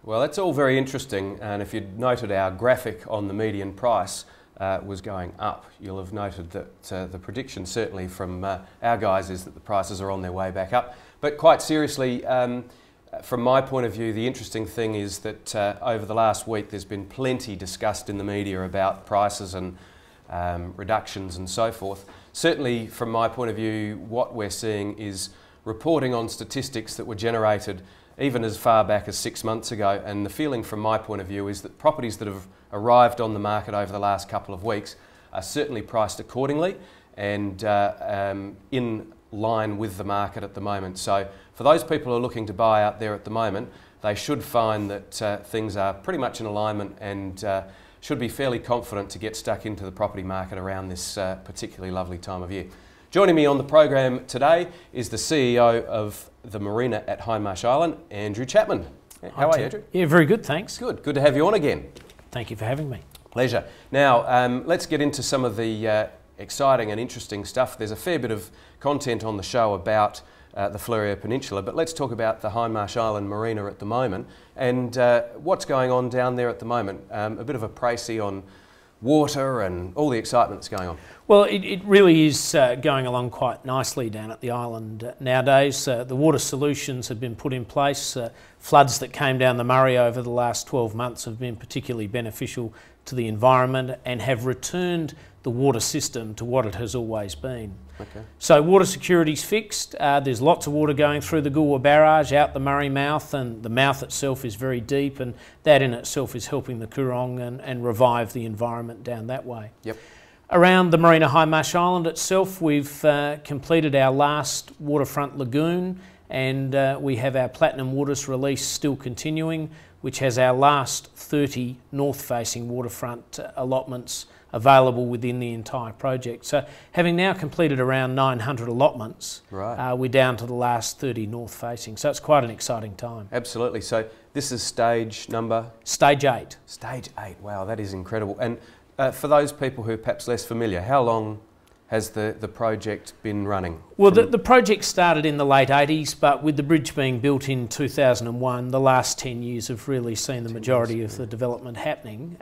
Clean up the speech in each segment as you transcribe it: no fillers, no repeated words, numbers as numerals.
Well, that's all very interesting, and if you'd noted our graphic on the median price was going up, you'll have noted that the prediction certainly from our guys is that the prices are on their way back up. But quite seriously, from my point of view, the interesting thing is that over the last week there's been plenty discussed in the media about prices and reductions and so forth. Certainly from my point of view, what we're seeing is reporting on statistics that were generated even as far back as 6 months ago, and the feeling from my point of view is that properties that have arrived on the market over the last couple of weeks are certainly priced accordingly and in line with the market at the moment. So for those people who are looking to buy out there at the moment, they should find that things are pretty much in alignment and should be fairly confident to get stuck into the property market around this particularly lovely time of year. Joining me on the program today is the CEO of the marina at Hindmarsh Island, Andrew Chapman. How are you, Andrew? Yeah, very good, thanks. Good to have you on again. Thank you for having me. Pleasure. Now, let's get into some of the exciting and interesting stuff. There's a fair bit of content on the show about the Fleurieu Peninsula, but let's talk about the Hindmarsh Island Marina at the moment and what's going on down there at the moment. A bit of a précis on water and all the excitement that's going on. Well, it really is going along quite nicely down at the island nowadays. The water solutions have been put in place. Floods that came down the Murray over the last 12 months have been particularly beneficial to the environment and have returned the water system to what it has always been. Okay. So water security's fixed. There's lots of water going through the Goolwa Barrage out the Murray mouth, and the mouth itself is very deep, and that in itself is helping the Coorong and revive the environment down that way. Yep. Around the Marina Hindmarsh Island itself, we've completed our last waterfront lagoon, and we have our Platinum Waters release still continuing, which has our last 30 north-facing waterfront allotments available within the entire project. So having now completed around 900 allotments, right, we're down to the last 30 north-facing. So it's quite an exciting time. Absolutely. So this is stage number? Stage 8. Stage 8. Wow, that is incredible. And for those people who are perhaps less familiar, how long has the project been running? Well, the project started in the late 80s, but with the bridge being built in 2001, the last 10 years have really seen the majority of the development happening.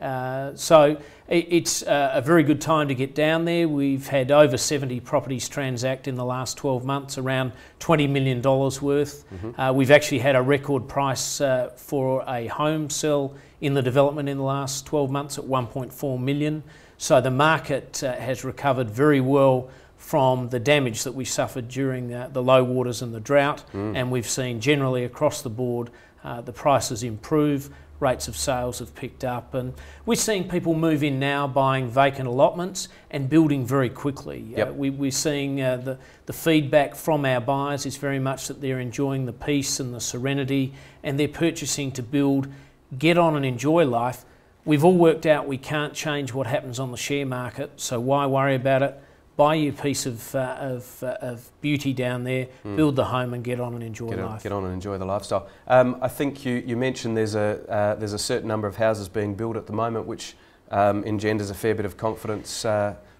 So it's a very good time to get down there. We've had over 70 properties transact in the last 12 months, around $20 million worth. Mm-hmm. We've actually had a record price for a home sell in the development in the last 12 months at 1.4 million. So the market has recovered very well from the damage that we suffered during the low waters and the drought, and we've seen generally across the board the prices improve, rates of sales have picked up, and we're seeing people move in now buying vacant allotments and building very quickly. Yep. We're seeing the feedback from our buyers is very much that they're enjoying the peace and the serenity, and they're purchasing to build, get on and enjoy life. We've all worked out we can't change what happens on the share market, so why worry about it? Buy you a piece of beauty down there, build the home and get on and enjoy life. Get on and enjoy the lifestyle. I think you mentioned there's a certain number of houses being built at the moment which engenders a fair bit of confidence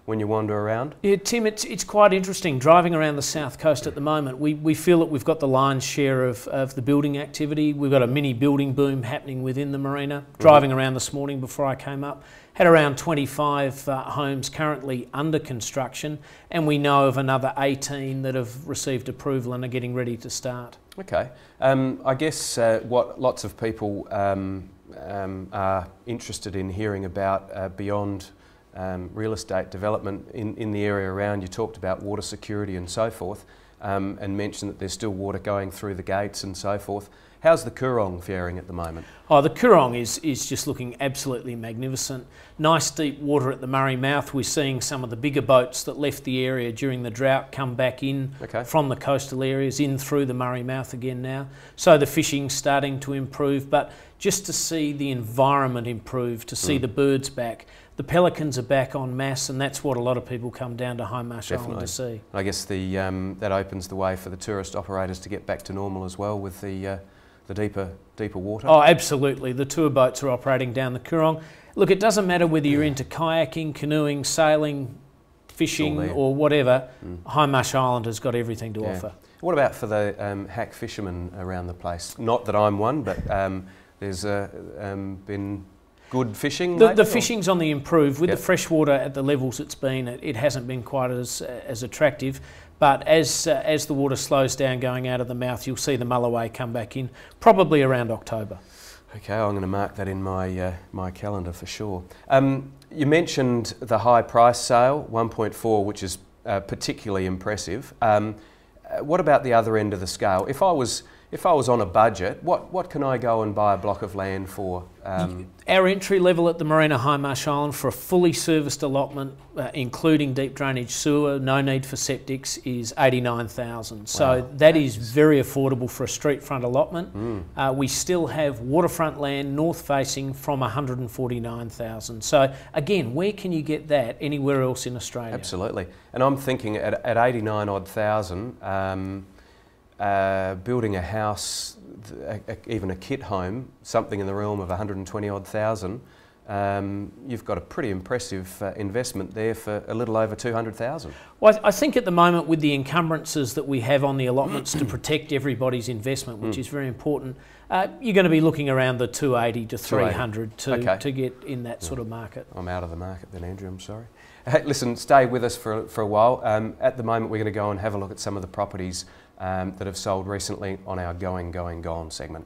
when you wander around. Yeah, Tim, it's quite interesting. Driving around the south coast at the moment, we feel that we've got the lion's share of the building activity. We've got a mini building boom happening within the marina. Driving around this morning before I came up, had around 25 homes currently under construction, and we know of another 18 that have received approval and are getting ready to start. Okay. I guess what lots of people are interested in hearing about beyond real estate development in the area around, you talked about water security and so forth, and mentioned that there's still water going through the gates and so forth. How's the Coorong faring at the moment? Oh, the Coorong is just looking absolutely magnificent. Nice deep water at the Murray mouth. We're seeing some of the bigger boats that left the area during the drought come back in from the coastal areas in through the Murray mouth again now. So the fishing's starting to improve, but just to see the environment improve, to see the birds back. The pelicans are back en masse, and that's what a lot of people come down to Hindmarsh Island to see. I guess that opens the way for the tourist operators to get back to normal as well with the deeper water. Oh, absolutely. The tour boats are operating down the Coorong. Look, it doesn't matter whether you're into kayaking, canoeing, sailing, fishing or whatever, Hindmarsh Island has got everything to offer. What about for the hack fishermen around the place? Not that I'm one, but There's been good fishing. The fishing's on the improve. With Yep. the freshwater at the levels it's been, it hasn't been quite as attractive. But as the water slows down going out of the mouth, you'll see the mulloway come back in, probably around October. Okay, I'm going to mark that in my my calendar for sure. You mentioned the high price sale, 1.4, which is particularly impressive. What about the other end of the scale? If I was on a budget, what can I go and buy a block of land for? Our entry level at the Marina Hindmarsh Island for a fully serviced allotment, including deep drainage sewer, no need for septics, is $89,000. So Wow. that is very affordable for a street front allotment. We still have waterfront land north facing from $149,000. So again, where can you get that anywhere else in Australia? Absolutely. And I'm thinking at 89 odd thousand, building a house, even a kit home, something in the realm of 120 odd thousand, you've got a pretty impressive investment there for a little over 200,000. Well, I think at the moment with the encumbrances that we have on the allotments to protect everybody's investment, which is very important, you're going to be looking around the 280 to 300 to get in that sort of market. I'm out of the market then, Andrew, I'm sorry. Hey, listen, stay with us for a while. At the moment, we're going to go and have a look at some of the properties that have sold recently on our Going, Gone segment.